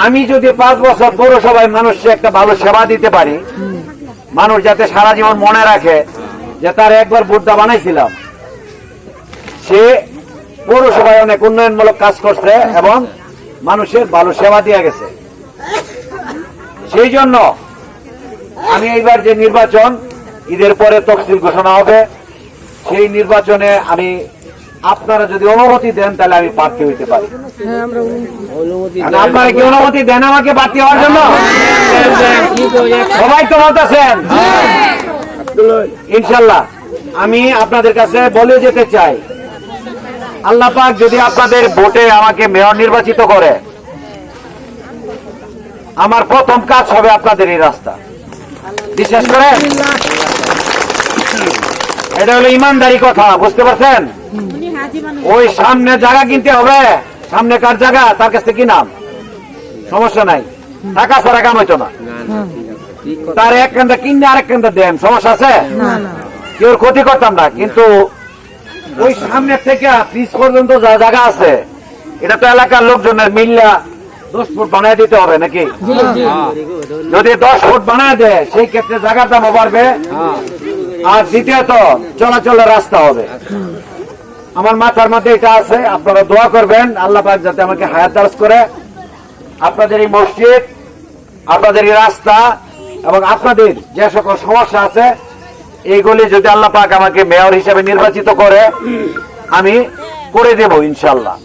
আমি যদি 5 বছর পৌরসভায় মানুষকে একটা ভালো সেবা দিতে পারি, মানুষ যাতে সারা জীবন মনে রাখে যে তার একবার বুদ্ধা বানাইছিলাম, সে পৌরসভায় অনেক উন্নয়নমূলক কাজ করছে এবং মানুষের ভালো সেবা দিয়ে গেছে। সেই জন্য আমি এইবার যে নির্বাচন, ঈদের পরে তফসিল ঘোষণা হবে, সেই নির্বাচনে আমি আপনারা যদি অনুমতি দেন তাহলে আমি প্রার্থী হইতে পারি। আপনারা কি অনুমতি দেন আমাকে প্রার্থী হওয়ার জন্য? সবাই তো বলতেছেন ইনশাল্লাহ। আমি আপনাদের কাছে বলে যেতে চাই, আল্লাহ পাক যদি আপনাদের ভোটে আমাকে মেয়র নির্বাচিত করে, আমার প্রথম কাজ হবে আপনাদের এই রাস্তা। বিশ্বাস করেন, এটা হলো ইমানদারি কথা, বুঝতে পারছেন? ওই সামনে জায়গা কিনতে হবে, সামনে কার জায়গা তার কাছ থেকে কিনাম, সমস্যা নাই, টাকা ছাড়া কাম হইতো না। তার এক কেন্দ্র কিনে আরেক কেন্দ্র দেন, সমস্যা আছে? কেউ ক্ষতি করতাম না, কিন্তু ওই সামনে থেকে পিছ পর্যন্ত যা জায়গা আছে, এটা তো এলাকার লোকজনের মিল্লা 10 ফুট বানায় দিতে হবে নাকি? যদি 10 ফুট বানায় দেয়, সেই ক্ষেত্রে জায়গার দামও বাড়বে, আর দ্বিতীয়ত চলাচলের রাস্তা হবে। আমার মাথার মধ্যে এটা আছে, আপনারা দোয়া করবেন আল্লাহ পাক যাতে আমাকে হায়াত দারাজ করে। আপনাদের এই মসজিদ, আপনাদের এই রাস্তা এবং আপনাদের যে সকল সমস্যা আছে, এইগুলি যদি আল্লাহ পাক আমাকে মেয়র হিসেবে নির্বাচিত করে, আমি করে দেব ইনশাল্লাহ।